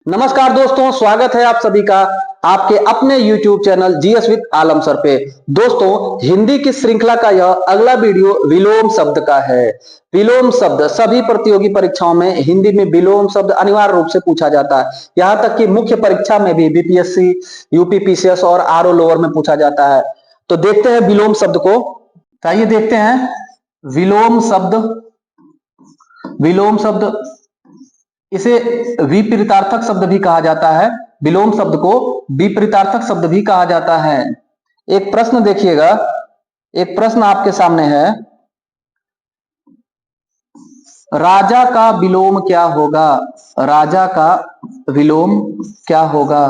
नमस्कार दोस्तों, स्वागत है आप सभी का आपके अपने YouTube channel GS with Alam sir पे। दोस्तों, हिंदी की श्रृंखला का यह अगला वीडियो विलोम शब्द का है। विलोम शब्द सभी प्रतियोगी परीक्षाओं में हिंदी में विलोम शब्द अनिवार्य रूप से पूछा जाता है। यहां तक कि मुख्य परीक्षा में भी बीपीएससी, यूपी पीसीएस और आरओ लोअर में पूछा जाता है। तो देखते हैं विलोम शब्द को। आइए देखते हैं विलोम शब्द। विलोम शब्द इसे विपरीतार्थक शब्द भी कहा जाता है। विलोम शब्द को विपरीतार्थक शब्द भी कहा जाता है। एक प्रश्न देखिएगा, एक प्रश्न आपके सामने है, राजा का विलोम क्या होगा? राजा का विलोम क्या होगा?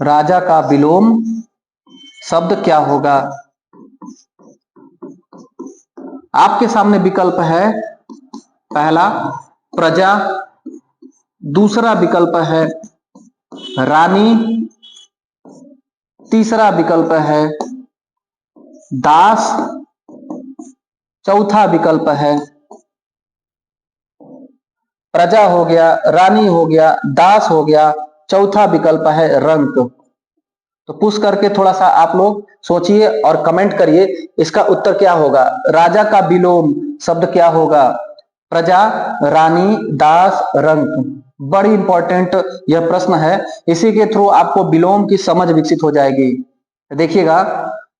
राजा का विलोम शब्द क्या होगा? आपके सामने विकल्प है, पहला प्रजा, दूसरा विकल्प है रानी, तीसरा विकल्प है दास, चौथा विकल्प है प्रजा हो गया, रानी हो गया, दास हो गया, चौथा विकल्प है रंक। तो पुश करके थोड़ा सा आप लोग सोचिए और कमेंट करिए इसका उत्तर क्या होगा। राजा का विलोम शब्द क्या होगा? प्रजा, रानी, दास, रंक। बड़ी इंपॉर्टेंट यह प्रश्न है, इसी के थ्रू आपको विलोम की समझ विकसित हो जाएगी। देखिएगा,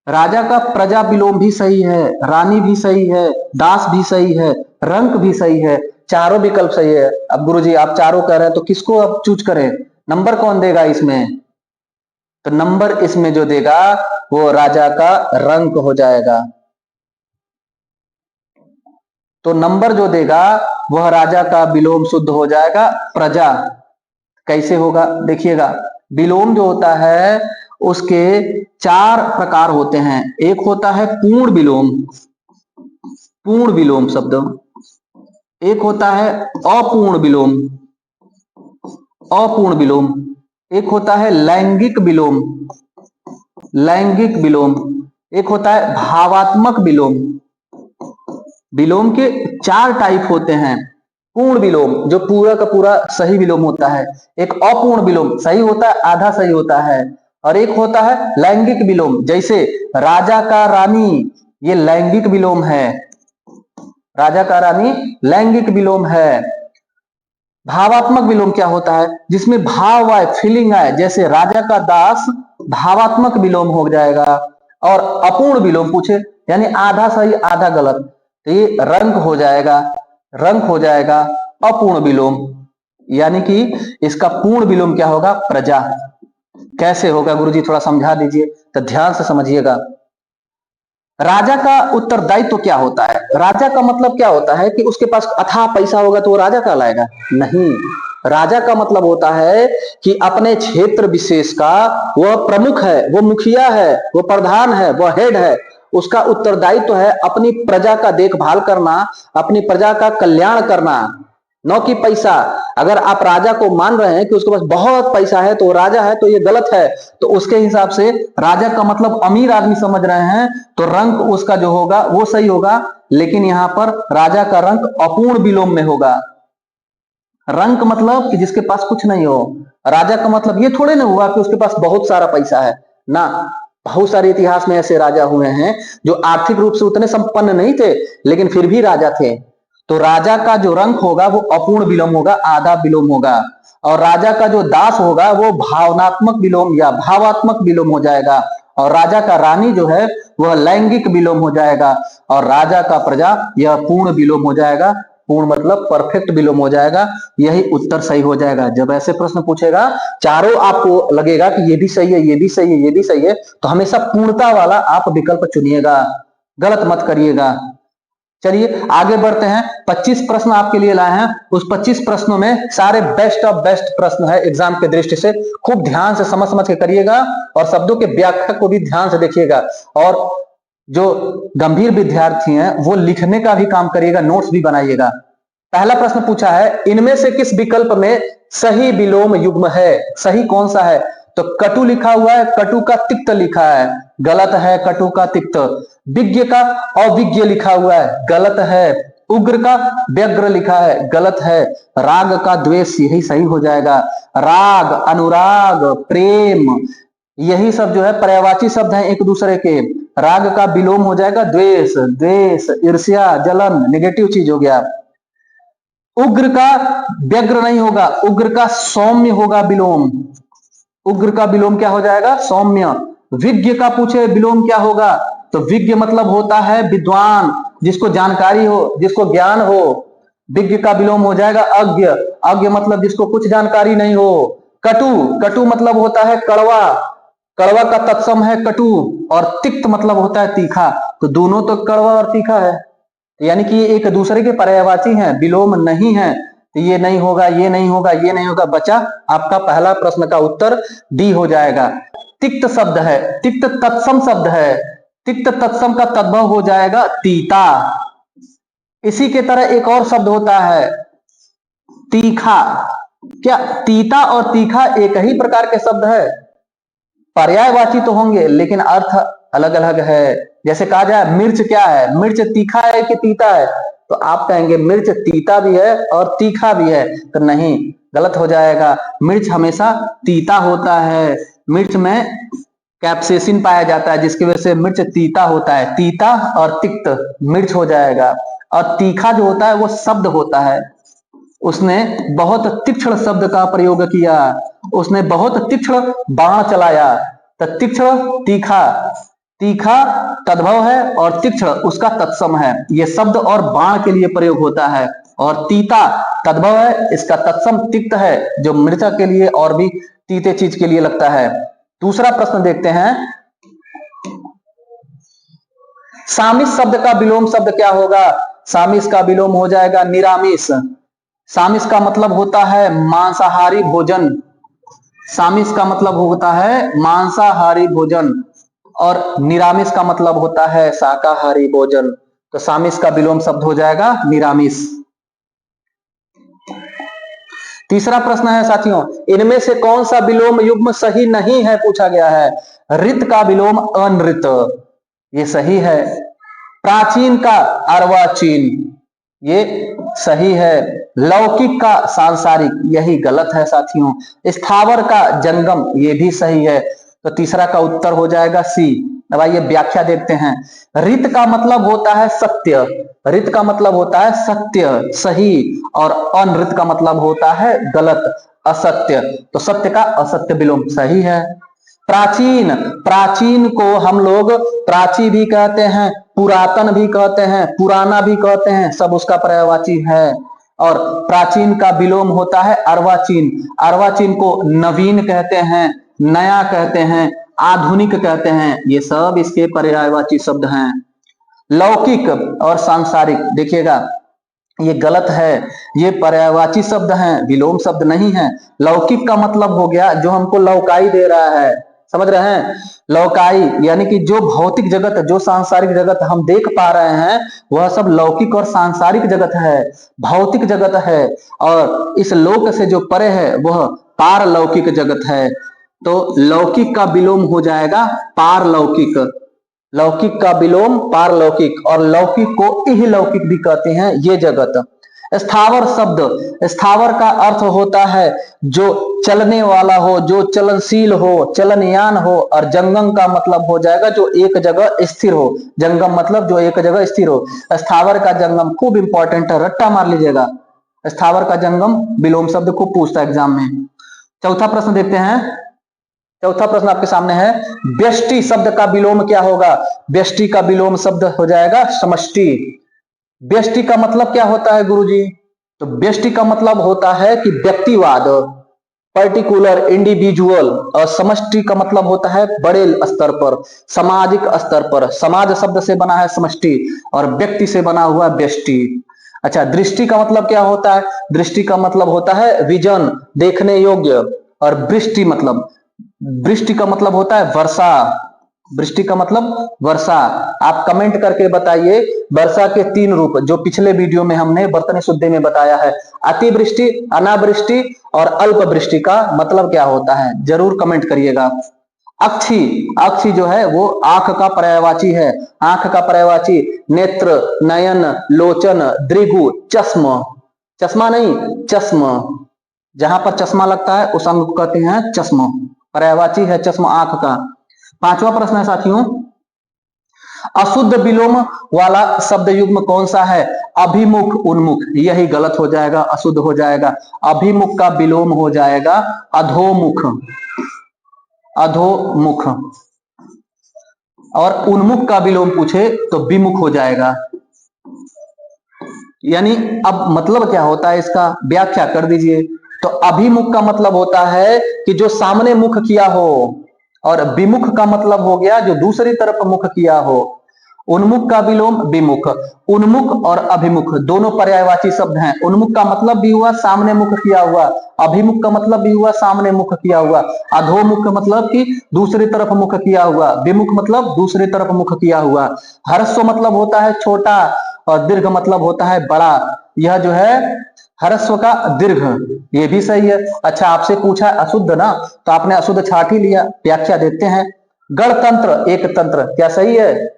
राजा का प्रजा विलोम भी सही है, रानी भी सही है, दास भी सही है, रंक भी सही है, चारों विकल्प सही है। अब गुरुजी आप चारों कह रहे हैं तो किसको अब चूज करें? नंबर कौन देगा इसमें? तो नंबर इसमें जो देगा वो राजा का रंक हो जाएगा। तो नंबर जो देगा वह राजा का विलोम शुद्ध हो जाएगा प्रजा। कैसे होगा देखिएगा, विलोम जो होता है उसके चार प्रकार होते हैं। एक होता है पूर्ण विलोम, पूर्ण विलोम शब्द। एक होता है अपूर्ण विलोम, अपूर्ण विलोम। एक होता है लैंगिक विलोम, लैंगिक विलोम। एक होता है भावात्मक विलोम। विलोम के चार टाइप होते हैं। पूर्ण विलोम जो पूरा का पूरा सही विलोम होता है, एक अपूर्ण विलोम सही होता है, आधा सही होता है, और एक होता है लैंगिक विलोम। जैसे राजा का रानी, ये लैंगिक विलोम है, राजा का रानी लैंगिक विलोम है। भावात्मक विलोम क्या होता है? जिसमें भाव आए, फीलिंग आए, जैसे राजा का दास भावात्मक विलोम हो जाएगा। और अपूर्ण विलोम पूछे यानी आधा सही आधा गलत, तो ये रंक हो जाएगा, रंक हो जाएगा अपूर्ण विलोम। यानी कि इसका पूर्ण विलोम क्या होगा? प्रजा। कैसे होगा गुरुजी थोड़ा समझा दीजिए, तो ध्यान से समझिएगा। राजा का उत्तरदायित्व तो क्या होता है? राजा का मतलब क्या होता है कि उसके पास अथाह पैसा होगा तो वो राजा कहलाएगा? नहीं, राजा का मतलब होता है कि अपने क्षेत्र विशेष का वह प्रमुख है, वो मुखिया है, वो प्रधान है, वह हेड है। उसका उत्तरदायित्व तो है अपनी प्रजा का देखभाल करना, अपनी प्रजा का कल्याण करना, न कि पैसा। अगर आप राजा को मान रहे हैं कि उसके पास बहुत पैसा है तो वो राजा है, तो ये गलत है। तो उसके हिसाब से राजा का मतलब अमीर आदमी समझ रहे हैं तो रंक उसका जो होगा वो सही होगा। लेकिन यहां पर राजा का रंक अपूर्ण विलोम में होगा। रंक मतलब कि जिसके पास कुछ नहीं हो। राजा का मतलब ये थोड़े ना हुआ कि उसके पास बहुत सारा पैसा है ना। बहुत सारे इतिहास में ऐसे राजा हुए हैं जो आर्थिक रूप से उतने संपन्न नहीं थे लेकिन फिर भी राजा थे। तो राजा का जो रंक होगा वो अपूर्ण विलोम होगा, आधा विलोम होगा। और राजा का जो दास होगा वो भावनात्मक विलोम या भावात्मक विलोम हो जाएगा। और राजा का रानी जो है वह लैंगिक विलोम हो जाएगा। और राजा का प्रजा यह पूर्ण विलोम हो जाएगा। पूर्ण मतलब परफेक्ट विलोम हो जाएगा। यही उत्तर सही हो जाएगा। जब ऐसे प्रश्न पूछेगा, चारों आपको लगेगा कि ये भी सही है, ये भी सही है, ये भी सही है, तो हमेशा पूर्णता वाला आप विकल्प चुनिएगा, गलत मत करिएगा। चलिए आगे बढ़ते हैं। 25 प्रश्न आपके लिए लाए हैं। उस 25 प्रश्नों में सारे बेस्ट ऑफ बेस्ट प्रश्न है एग्जाम के दृष्टि से। खूब ध्यान से समझ समझ के करिएगा और शब्दों के व्याख्या को भी ध्यान से देखिएगा। और जो गंभीर विद्यार्थी हैं वो लिखने का भी काम करिएगा, नोट्स भी बनाइएगा। पहला प्रश्न पूछा है, इनमें से किस विकल्प में सही विलोम युग्म है? सही कौन सा है? तो कटु लिखा हुआ है, कटु का तिक्त लिखा है, गलत है। कटु का तिक्त। विज्ञ का अविज्ञ लिखा हुआ है, गलत है। उग्र का व्यग्र लिखा है, गलत है। राग का द्वेष, यही सही हो जाएगा। राग, अनुराग, प्रेम, यही सब जो है पर्यायवाची शब्द हैं एक दूसरे के। राग का विलोम हो जाएगा द्वेष, द्वेष, ईर्ष्या, जलन, नेगेटिव चीज हो गया। उग्र का व्यग्र नहीं होगा, उग्र का सौम्य होगा विलोम। उग्र का विलोम क्या हो जाएगा? सौम्य। विज्ञ का पूछे विलोम क्या होगा, तो विज्ञ मतलब होता है विद्वान, जिसको जानकारी हो, जिसको ज्ञान हो। विज्ञ का विलोम हो जाएगा अज्ञ। अज्ञ मतलब जिसको कुछ जानकारी नहीं हो। कटु, कटु मतलब होता है कड़वा, कड़वा का तत्सम है कटु। और तिक्त मतलब होता है तीखा। तो दोनों तो कड़वा और तीखा है, यानी कि एक दूसरे के पर्यायवाची हैं, विलोम नहीं है। तो ये नहीं होगा, ये नहीं होगा, ये नहीं होगा। बचा आपका पहला प्रश्न का उत्तर डी हो जाएगा। तिक्त शब्द है, तिक्त तत्सम शब्द है। तिक्त तत्सम का तद्भव हो जाएगा तीता। इसी के तरह एक और शब्द होता है तीखा। क्या तीता और तीखा एक ही प्रकार के शब्द है? पर्यायवाची तो होंगे लेकिन अर्थ अलग अलग है। जैसे कहा जाए मिर्च क्या है, मिर्च तीखा है कि तीता है, तो आप कहेंगे मिर्च तीता भी है और तीखा भी है। तो नहीं, गलत हो जाएगा। मिर्च हमेशा तीता होता है। मिर्च में कैप्सेसिन पाया जाता है, जिसकी वजह से मिर्च तीता होता है। तीता और तिक्त मिर्च हो जाएगा। और तीखा जो होता है वो शब्द होता है। उसने बहुत तीक्ष्ण शब्द का प्रयोग किया, उसने बहुत तीक्ष्ण बाण चलाया। तो तीक्ष्ण तीखा, तीखा तद्भव है और तीक्ष्ण उसका तत्सम है। यह शब्द और बाण के लिए प्रयोग होता है। और तीता तद्भव है, इसका तत्सम तिक्त है, जो मृचा के लिए और भी तीते चीज के लिए लगता है। दूसरा प्रश्न देखते हैं। सामिस शब्द का विलोम शब्द क्या होगा? सामिस का विलोम हो जाएगा निरामिष। सामिस का मतलब होता है मांसाहारी भोजन। सामिस का मतलब होता है मांसाहारी भोजन और निरामिष का मतलब होता है शाकाहारी भोजन। तो सामिस का विलोम शब्द हो जाएगा निरामिष। तीसरा प्रश्न है साथियों, इनमें से कौन सा विलोम युग्म सही नहीं है पूछा गया है। रित का विलोम अनृत, ये सही है। प्राचीन का अर्वाचीन, ये सही है। लौकिक का सांसारिक, यही गलत है साथियों। स्थावर का जंगम, ये भी सही है। तो तीसरा का उत्तर हो जाएगा सी। अब आइए व्याख्या देखते हैं। रित का मतलब होता है सत्य, रित का मतलब होता है सत्य, सही। और अनृत का मतलब होता है गलत, असत्य। तो सत्य का असत्य विलोम सही है। प्राचीन, प्राचीन को हम लोग प्राची भी कहते हैं, पुरातन भी कहते हैं, पुराना भी कहते हैं, सब उसका पर्यायवाची है। और प्राचीन का विलोम होता है अर्वाचीन। अर्वाचीन को नवीन कहते हैं, नया कहते हैं, आधुनिक कहते हैं, ये सब इसके पर्यायवाची शब्द हैं। लौकिक और सांसारिक, देखिएगा ये गलत है, ये पर्यायवाची शब्द हैं, विलोम शब्द नहीं है। लौकिक का मतलब हो गया जो हमको लौकाई दे रहा है, समझ रहे हैं? लौकाई यानी कि जो भौतिक जगत, जो सांसारिक जगत हम देख पा रहे हैं, वह सब लौकिक और सांसारिक जगत है, भौतिक जगत है। और इस लोक से जो परे है वह पारलौकिक जगत है। तो लौकिक का विलोम हो जाएगा पारलौकिक। लौकिक का विलोम पारलौकिक, और लौकिक को इहलौकिक भी कहते हैं, ये जगत। स्थावर शब्द, स्थावर का अर्थ होता है जो चलने वाला हो, जो चलनशील हो, चलनयान हो। और जंगम का मतलब हो जाएगा जो एक जगह स्थिर हो। जंगम मतलब जो एक जगह स्थिर हो। स्थावर का जंगम खूब इंपॉर्टेंट है, रट्टा मार लीजिएगा। स्थावर का जंगम विलोम शब्द को पूछता है एग्जाम में। चौथा प्रश्न देखते हैं। चौथा प्रश्न आपके सामने है, व्यष्टि शब्द का विलोम क्या होगा? व्यष्टि का विलोम शब्द हो जाएगा समष्टि। व्यष्टि का मतलब क्या होता है गुरुजी? तो व्यष्टि का मतलब होता है कि व्यक्तिवाद, पर्टिकुलर, इंडिविजुअल। और समष्टि का मतलब होता है बड़े स्तर पर, सामाजिक स्तर पर। समाज शब्द से बना है समष्टि और व्यक्ति से बना हुआ व्यष्टि। अच्छा, दृष्टि का मतलब क्या होता है? दृष्टि का मतलब होता है विजन, देखने योग्य। और वृष्टि मतलब, वृष्टि का मतलब होता है वर्षा। वृष्टि का मतलब वर्षा। आप कमेंट करके बताइए वर्षा के 3 रूप, जो पिछले वीडियो में हमने बर्तन शुद्धि में बताया है। अतिवृष्टि, अनावृष्टि और अल्प वृष्टि का मतलब क्या होता है, जरूर कमेंट करिएगा। अक्षी, अक्षी जो है वो आंख का पर्यायवाची है। आंख का पर्यायवाची नेत्र, नयन, लोचन, दृगु, चश्म, चश्मा नहीं चश्म, जहां पर चश्मा लगता है उस अंग को कहते हैं चश्म, पर्यायवाची है चश्म आंख का। पांचवा प्रश्न है साथियों, अशुद्ध विलोम वाला शब्द युग्म कौन सा है? अभिमुख, उन्मुख, यही गलत हो जाएगा, अशुद्ध हो जाएगा। अभिमुख का विलोम हो जाएगा अधोमुख, अधोमुख, और उन्मुख का विलोम पूछे तो विमुख हो जाएगा। यानी अब मतलब क्या होता है इसका, व्याख्या कर दीजिए। तो अभिमुख का मतलब होता है कि जो सामने मुख किया हो, और विमुख का मतलब हो गया जो दूसरी तरफ मुख किया हो। उन्मुख का विलोम विमुख। उन्मुख और अभिमुख दोनों पर्यायवाची शब्द हैं। उन्मुख का मतलब भी हुआ सामने मुख किया हुआ, अभिमुख का मतलब भी हुआ सामने मुख किया हुआ। अधोमुख का मतलब कि दूसरी तरफ मुख किया हुआ, विमुख मतलब दूसरी तरफ मुख किया हुआ। हर्स्व मतलब होता है छोटा, और दीर्घ मतलब होता है बड़ा। यह जो है हर्स्व का दीर्घ, ये भी सही है। अच्छा, आपसे पूछा अशुद्ध ना, तो आपने अशुद्ध छाट ही लिया। व्याख्या देते हैं, गणतंत्र एक तंत्र, क्या सही है?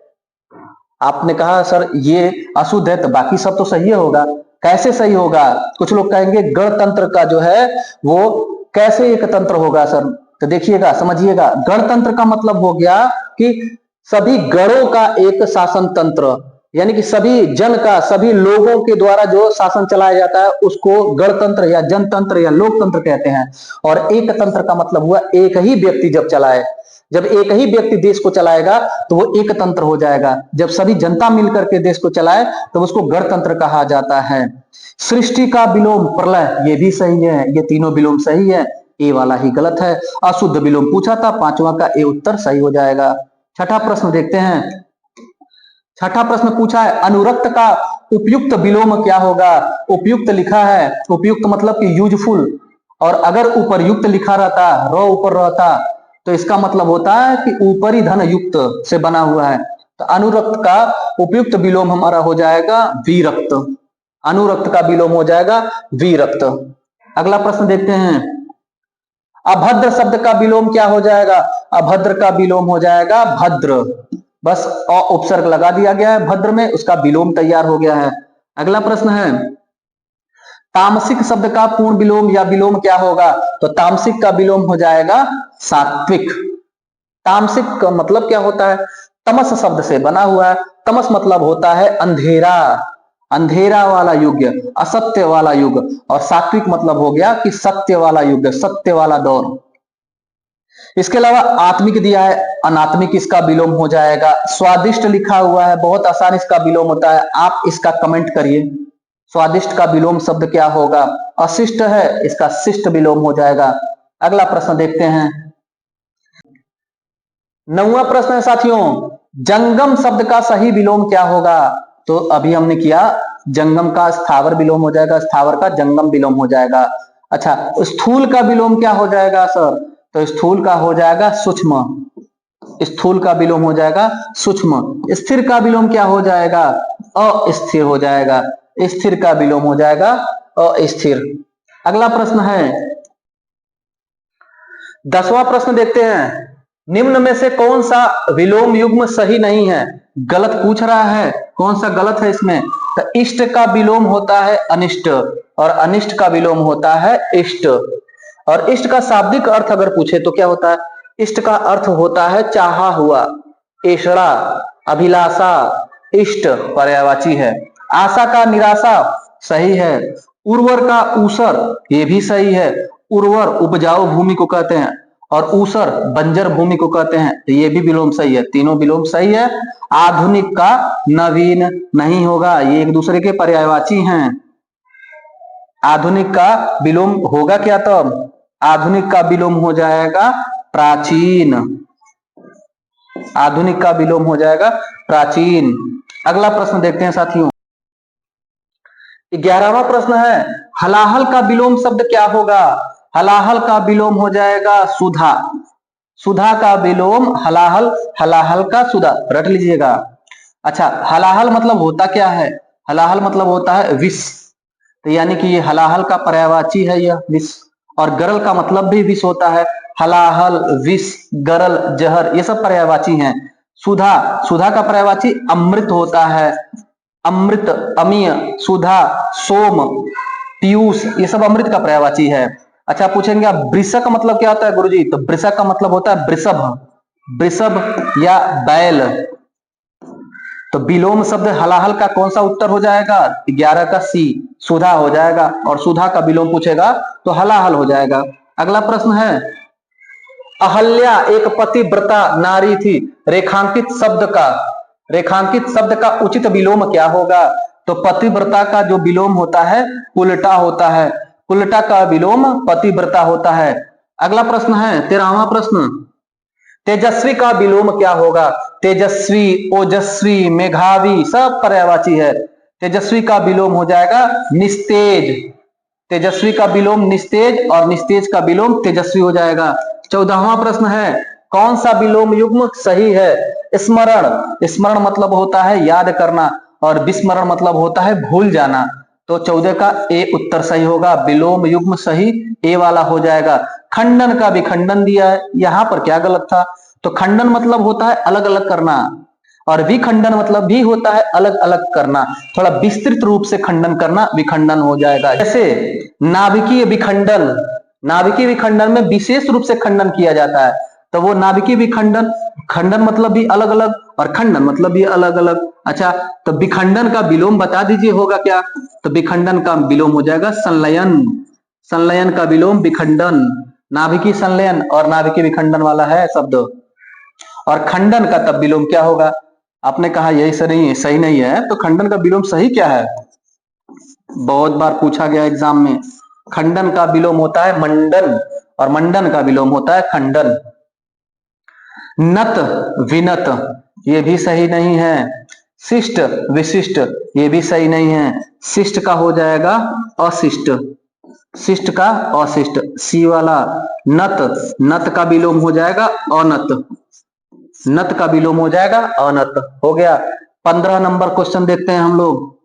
आपने कहा सर ये अशुद्ध है तो बाकी सब तो सही होगा। कैसे सही होगा? कुछ लोग कहेंगे गणतंत्र का जो है वो कैसे एक तंत्र होगा सर? तो देखिएगा, समझिएगा, गणतंत्र का मतलब हो गया कि सभी गणों का एक शासन तंत्र, यानी कि सभी जन का, सभी लोगों के द्वारा जो शासन चलाया जाता है उसको गणतंत्र या जनतंत्र या लोकतंत्र कहते हैं। और एक तंत्र का मतलब हुआ एक ही व्यक्ति जब चलाए, जब एक ही व्यक्ति देश को चलाएगा तो वो एक तंत्र हो जाएगा। जब सभी जनता मिलकर के देश को चलाए तो उसको गणतंत्र कहा जाता है। सृष्टि का विलोम प्रलय, ये भी सही है, ये तीनों विलोम सही है, ए वाला ही गलत है। अशुद्ध विलोम पूछा था, पांचवा का ए उत्तर सही हो जाएगा। छठा प्रश्न देखते हैं। छठा प्रश्न पूछा है, अनुरक्त का उपयुक्त विलोम क्या होगा? उपयुक्त लिखा है, उपयुक्त मतलब कि यूजफुल, और अगर उपरयुक्त लिखा रहता, र ऊपर रहता, तो इसका मतलब होता है कि ऊपरी धन युक्त से बना हुआ है। तो अनुरक्त का उपयुक्त विलोम हमारा हो जाएगा विरक्त। अनुरक्त का विलोम हो जाएगा विरक्त। अगला प्रश्न देखते हैं, अभद्र शब्द का विलोम क्या हो जाएगा? अभद्र का विलोम हो जाएगा भद्र। बस अ उपसर्ग लगा दिया गया है भद्र में, उसका विलोम तैयार हो गया है। अगला प्रश्न है, तामसिक शब्द का पूर्ण विलोम या विलोम क्या होगा? तो तामसिक का विलोम हो जाएगा सात्विक। तामसिक का मतलब क्या होता है? तमस शब्द से बना हुआ है। तमस मतलब होता है अंधेरा, अंधेरा वाला युग, असत्य वाला युग। और सात्विक मतलब हो गया कि सत्य वाला युग, सत्य वाला दौर। इसके अलावा आत्मिक दिया है, अनात्मिक इसका विलोम हो जाएगा। स्वादिष्ट लिखा हुआ है, बहुत आसान इसका विलोम होता है, आप इसका कमेंट करिए। स्वादिष्ट का विलोम शब्द क्या होगा? अशिष्ट है, इसका शिष्ट विलोम हो जाएगा। अगला प्रश्न देखते हैं। 9वां प्रश्न है साथियों, जंगम शब्द का सही विलोम क्या होगा? तो अभी हमने किया, जंगम का स्थावर विलोम हो जाएगा, स्थावर का जंगम विलोम हो जाएगा। अच्छा, स्थूल का विलोम क्या हो जाएगा सर? तो स्थूल का हो जाएगा सूक्ष्म, स्थूल का विलोम हो जाएगा सूक्ष्म। स्थिर का विलोम क्या हो जाएगा? अस्थिर हो जाएगा, स्थिर का विलोम हो जाएगा अस्थिर। अगला प्रश्न है 10वां प्रश्न देखते हैं, निम्न में से कौन सा विलोम युग्म सही नहीं है? गलत पूछ रहा है, कौन सा गलत है इसमें? तो इष्ट का विलोम होता है अनिष्ट, और अनिष्ट का विलोम होता है इष्ट। और इष्ट का शाब्दिक अर्थ अगर पूछे तो क्या होता है? इष्ट का अर्थ होता है चाहा हुआ, ऐषणा, अभिलाषा, इष्ट पर्यायवाची है। आशा का निराशा सही है। उर्वर का ऊसर, ये भी सही है। उर्वर उपजाऊ भूमि को कहते हैं, और ऊसर बंजर भूमि को कहते हैं, तो ये भी विलोम सही है, तीनों विलोम सही है। आधुनिक का नवीन नहीं होगा, ये एक दूसरे के पर्यायवाची हैं। आधुनिक का विलोम होगा क्या तब? आधुनिक का विलोम हो जाएगा प्राचीन, आधुनिक का विलोम हो जाएगा प्राचीन। अगला प्रश्न देखते हैं साथियों। 11वां प्रश्न है, हलाहल का विलोम शब्द क्या होगा? हलाहल का विलोम हो जाएगा सुधा। सुधा का विलोम हलाहल, हलाहल का सुधा, रट लीजिएगा। अच्छा, हलाहल मतलब होता क्या है? हलाहल मतलब होता है विष, तो यानी कि ये हलाहल का पर्यायवाची है यह विष। और गरल का मतलब भी विष होता है। हलाहल, विष, गरल, जहर, ये सब पर्यायवाची हैं। सुधा, सुधा का पर्यायवाची अमृत होता है। अमृत, अमीय, सुधा, सोम, पीयूष, ये सब अमृत का पर्यायवाची है। अच्छा पूछेंगे आप वृषक का मतलब क्या होता है गुरुजी? तो वृषक का मतलब होता है वृषभ, वृषभ या बैल। तो विलोम शब्द हलाहल का कौन सा उत्तर हो जाएगा? 11 का सी, सुधा हो जाएगा। और सुधा का विलोम पूछेगा तो हलाहल हो जाएगा। अगला प्रश्न है, अहल्या एक पतिव्रता नारी थी। रेखांकित शब्द का उचित विलोम क्या होगा? तो पतिव्रता का जो विलोम होता है उल्टा होता है। उल्टा का विलोम पतिव्रता होता है। अगला प्रश्न है 13वां प्रश्न, तेजस्वी का विलोम क्या होगा? तेजस्वी, ओजस्वी, मेघावी सब पर्यायवाची है। तेजस्वी का विलोम हो जाएगा निस्तेज। तेजस्वी का विलोम निस्तेज और निस्तेज का विलोम तेजस्वी हो जाएगा। 14वां प्रश्न है, कौन सा विलोम युग्म सही है? स्मरण, स्मरण मतलब होता है याद करना और विस्मरण मतलब होता है भूल जाना। तो 14 का ए उत्तर सही होगा। विलोम युग्म सही ए वाला हो जाएगा। खंडन का भी खंडन दिया है, यहां पर क्या गलत था? तो खंडन मतलब होता है अलग अलग करना और विखंडन मतलब भी होता है अलग अलग करना। थोड़ा विस्तृत रूप से खंडन करना विखंडन हो जाएगा। जैसे नाभिकीय विखंडन, नाभिकीय विखंडन में विशेष रूप से खंडन किया जाता है, तो वो नाभिकीय विखंडन, खंडन मतलब भी अलग अलग और खंडन मतलब भी अलग अलग। अच्छा तो विखंडन का विलोम बता दीजिए होगा क्या? तो विखंडन का विलोम हो जाएगा संलयन। संलयन का विलोम विखंडन। नाभिकीय संलयन और नाभिकीय विखंडन वाला है शब्द। और खंडन का तब विलोम क्या होगा? आपने कहा यही सही नहीं है, तो खंडन का विलोम सही क्या है? बहुत बार पूछा गया एग्जाम में। खंडन का विलोम होता है मंडन और मंडन का विलोम होता है खंडन। नत, विनत, ये भी सही नहीं है। शिष्ट, विशिष्ट, ये भी सही नहीं है। शिष्ट का हो जाएगा अशिष्ट, शिष्ट का अशिष्ट, सी वाला। नत, नत का विलोम हो जाएगा अनत, नत का विलोम हो जाएगा अनत। हो गया। 15 नंबर क्वेश्चन देखते हैं हम लोग।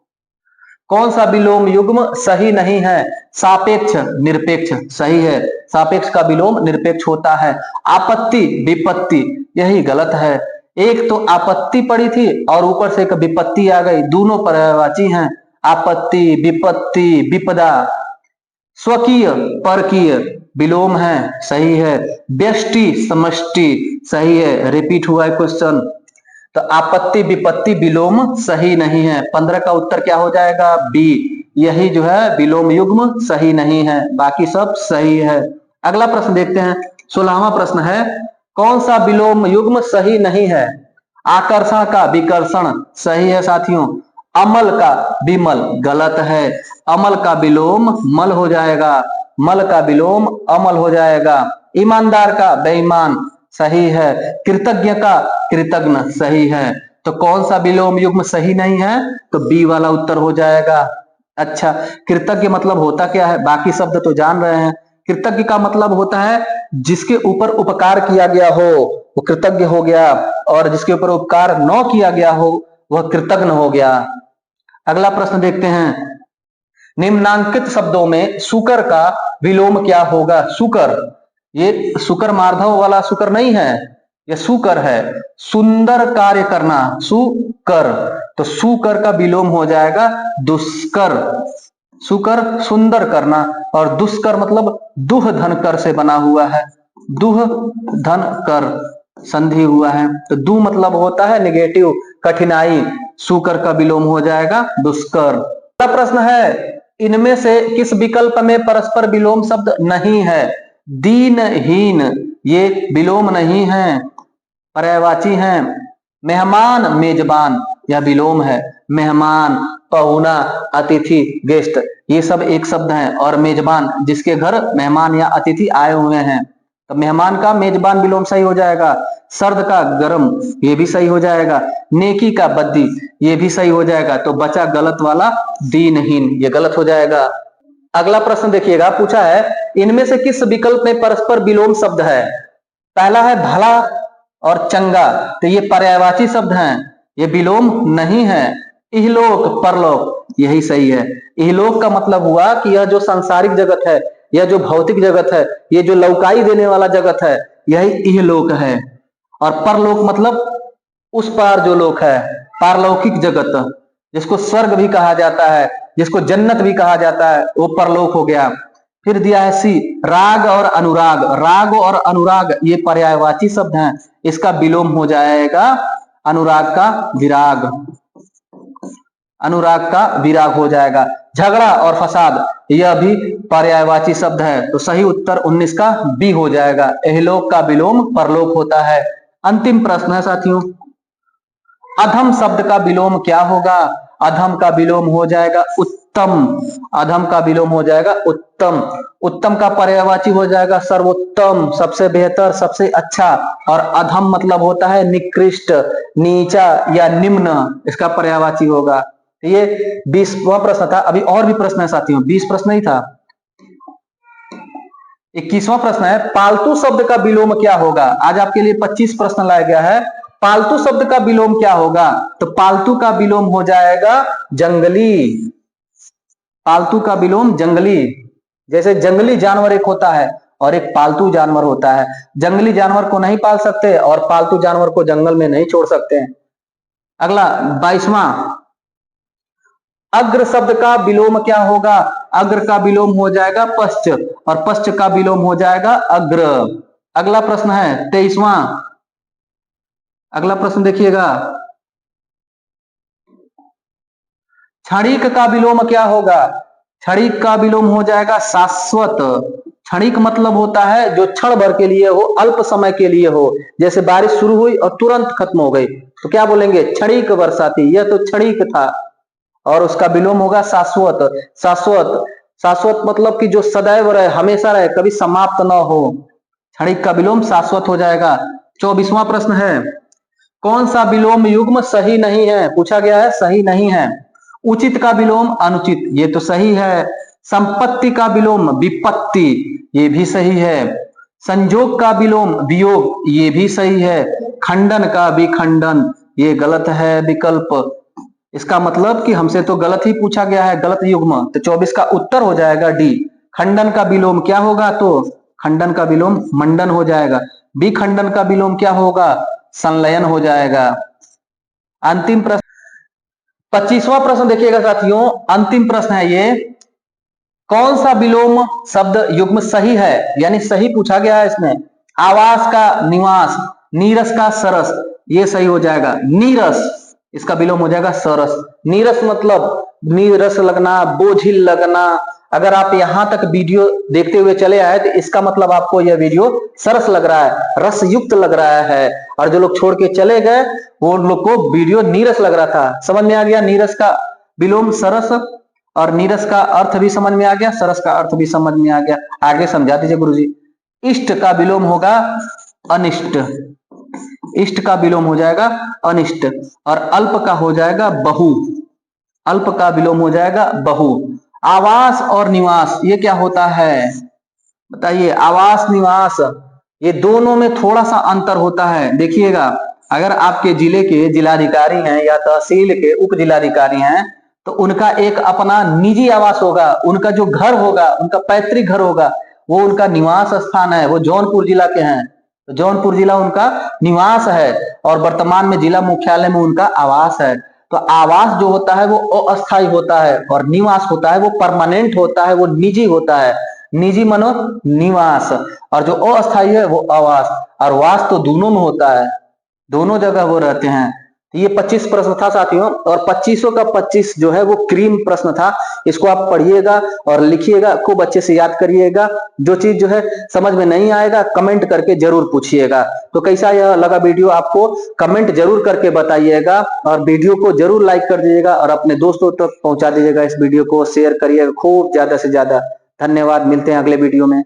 कौन सा विलोम युग्म सही नहीं है? सापेक्ष, निरपेक्ष सही है। सापेक्ष का विलोम निरपेक्ष होता है। आपत्ति, विपत्ति, यही गलत है। एक तो आपत्ति पड़ी थी और ऊपर से एक विपत्ति आ गई, दोनों पर्यायवाची हैं। आपत्ति, विपत्ति, विपदा। स्वकीय, परकीय विलोम है, सही है। व्यष्टि, समष्टि सही है। रिपीट हुआ है क्वेश्चन। तो आपत्ति, विपत्ति विलोम सही नहीं है। 15 का उत्तर क्या हो जाएगा? बी, यही जो है विलोम युग्म सही नहीं है, बाकी सब सही है। अगला प्रश्न देखते हैं। 16वां प्रश्न है, कौन सा विलोम युग्म सही नहीं है? आकर्षण का विकर्षण सही है साथियों। अमल का विमल गलत है। अमल का विलोम मल हो जाएगा, मल का विलोम अमल हो जाएगा। ईमानदार का बेईमान सही है। कृतज्ञ का कृतज्ञ सही है। तो कौन सा विलोम युग्म सही नहीं है? तो बी वाला उत्तर हो जाएगा। अच्छा कृतज्ञ मतलब होता क्या है? बाकी शब्द तो जान रहे हैं। कृतज्ञ का मतलब होता है जिसके ऊपर उपकार किया गया हो वो कृतज्ञ हो गया, और जिसके ऊपर उपकार न किया गया हो वह कृतज्ञ हो गया। अगला प्रश्न देखते हैं। निम्नांकित शब्दों में सुकर का विलोम क्या होगा? सुकर, ये सुकर मार्धव वाला सुकर नहीं है, ये सुकर है। सुंदर कार्य करना, सुकर। तो सुकर का विलोम हो जाएगा दुष्कर। सुकर सुंदर करना और दुष्कर मतलब दुह धन कर से बना हुआ है। दुह धन कर संधि हुआ है, तो दु मतलब होता है नेगेटिव, कठिनाई। सुकर का विलोम हो जाएगा दुष्कर। अगला प्रश्न है, इनमें से किस विकल्प में परस्पर विलोम शब्द नहीं है? दीनहीन, ये विलोम नहीं है, पर्यायवाची हैं। मेहमान, मेजबान, यह विलोम है। मेहमान, पहुना, अतिथि, गेस्ट, ये सब एक शब्द है। और मेजबान जिसके घर मेहमान या अतिथि आए हुए हैं, तो मेहमान का मेजबान विलोम सही हो जाएगा। सर्द का गर्म, ये भी सही हो जाएगा। नेकी का बद्दी, ये भी सही हो जाएगा। तो बचा गलत वाला दीनहीन, ये गलत हो जाएगा। अगला प्रश्न देखिएगा, पूछा है इनमें से किस विकल्प में परस्पर विलोम शब्द है? पहला है भला और चंगा, तो ये पर्यायवाची शब्द हैं, ये विलोम नहीं है। इहलोक, परलोक, यही सही है। इहलोक का मतलब हुआ कि यह जो सांसारिक जगत है यह जो भौतिक जगत है, ये जो लौकाई देने वाला जगत है, यही इहलोक है। और परलोक मतलब उस पार जो लोक है, पारलौकिक जगत, जिसको स्वर्ग भी कहा जाता है, जिसको जन्नत भी कहा जाता है, वो परलोक हो गया। फिर दिया है सी, राग और अनुराग। राग और अनुराग ये पर्यायवाची शब्द हैं, इसका विलोम हो जाएगा अनुराग का विराग। अनुराग का विराग हो जाएगा। झगड़ा और फसाद यह भी पर्यायवाची शब्द है, तो सही उत्तर 19 का बी हो जाएगा। इहलोक का विलोम परलोक होता है। अंतिम प्रश्न है साथियों, अधम शब्द का विलोम क्या होगा? अधम का विलोम हो जाएगा उत्तम। अधम का विलोम हो जाएगा उत्तम। उत्तम का पर्यायवाची हो जाएगा सर्वोत्तम, सबसे बेहतर, सबसे अच्छा। और अधम मतलब होता है निकृष्ट, नीचा या निम्न, इसका पर्यायवाची होगा। ये 20वां प्रश्न था। अभी और भी प्रश्न है साथियों, 20 प्रश्न ही था। 21वां प्रश्न है, पालतू शब्द का विलोम क्या होगा? आज आपके लिए 25 प्रश्न लाया गया है। पालतू शब्द का विलोम क्या होगा? तो पालतू का विलोम हो जाएगा जंगली। पालतू का विलोम जंगली। जैसे जंगली जानवर एक होता है और एक पालतू जानवर होता है। जंगली जानवर को नहीं पाल सकते और पालतू जानवर को जंगल में नहीं छोड़ सकते हैं। अगला 22वां, अग्र शब्द का विलोम क्या होगा? अग्र का विलोम हो जाएगा पश्च, और पश्च का विलोम हो जाएगा अग्र। अगला प्रश्न है 23वां। अगला प्रश्न देखिएगा, क्षणिक का विलोम क्या होगा? क्षणिक का विलोम हो जाएगा शाश्वत। क्षणिक मतलब होता है जो क्षण भर के लिए हो, अल्प समय के लिए हो। जैसे बारिश शुरू हुई और तुरंत खत्म हो गई, तो क्या बोलेंगे? क्षणिक बरसाती। यह तो क्षणिक था, और उसका विलोम होगा शाश्वत। शाश्वत, शाश्वत मतलब कि जो सदैव रहे, हमेशा रहे, कभी समाप्त न हो। क्षणिक का विलोम शाश्वत हो जाएगा। 24वां प्रश्न है, कौन सा विलोम युग्म सही नहीं है? पूछा गया है, सही नहीं है। उचित का विलोम अनुचित, ये तो सही है। संपत्ति का विलोम विपत्ति, ये भी सही है। संयोग का विलोम वियोग, ये भी सही है। खंडन का विखंडन, ये गलत है विकल्प। इसका मतलब कि हमसे तो गलत ही पूछा गया है, गलत युग्म। तो 24 का उत्तर हो जाएगा डी। खंडन का विलोम क्या होगा? तो खंडन का विलोम मंडन हो जाएगा। विखंडन का विलोम क्या होगा? संलयन हो जाएगा। अंतिम प्रश्न 25वां प्रश्न देखिएगा साथियों, अंतिम प्रश्न है ये, कौन सा विलोम शब्द युग्म सही है? यानी सही पूछा गया है इसमें। आवास का निवास, नीरस का सरस, ये सही हो जाएगा। नीरस, इसका विलोम हो जाएगा सरस। नीरस मतलब नीरस लगना, बोझिल लगना। अगर आप यहां तक वीडियो देखते हुए चले आए तो इसका मतलब आपको यह वीडियो सरस लग रहा है, रस युक्त लग रहा है। और जो लोग छोड़ के चले गए वो लोग को वीडियो नीरस लग रहा था। समझ में आ गया? नीरस का विलोम सरस, और नीरस का अर्थ भी समझ में आ गया, सरस का अर्थ भी समझ में आ गया। आगे समझा दीजिए गुरुजी। इष्ट का विलोम होगा अनिष्ट। इष्ट का विलोम हो जाएगा अनिष्ट। और अल्प का हो जाएगा बहु। अल्प का विलोम हो जाएगा बहु। आवास और निवास ये क्या होता है बताइए? आवास निवास ये दोनों में थोड़ा सा अंतर होता है। देखिएगा, अगर आपके जिले के जिलाधिकारी हैं या तहसील के उप जिलाधिकारी हैं तो उनका एक अपना निजी आवास होगा, उनका जो घर होगा, उनका पैतृक घर होगा, वो उनका निवास स्थान है। वो जौनपुर जिला के हैं तो जौनपुर जिला उनका निवास है, और वर्तमान में जिला मुख्यालय में उनका आवास है। तो आवास जो होता है वो अस्थायी होता है, और निवास होता है वो परमानेंट होता है, वो निजी होता है। निजी मनो निवास, और जो अस्थायी है वो आवास। और वास तो दोनों में होता है, दोनों जगह वो रहते हैं। तो ये 25 प्रश्न था साथियों, और 25 का 25 जो है वो क्रीम प्रश्न था। इसको आप पढ़िएगा और लिखिएगा, खूब अच्छे से याद करिएगा। जो चीज जो है समझ में नहीं आएगा कमेंट करके जरूर पूछिएगा। तो कैसा यह लगा वीडियो आपको कमेंट जरूर करके बताइएगा, और वीडियो को जरूर लाइक कर दीजिएगा और अपने दोस्तों तक पहुंचा दीजिएगा। इस वीडियो को शेयर करिएगा खूब ज्यादा से ज्यादा। धन्यवाद, मिलते हैं अगले वीडियो में।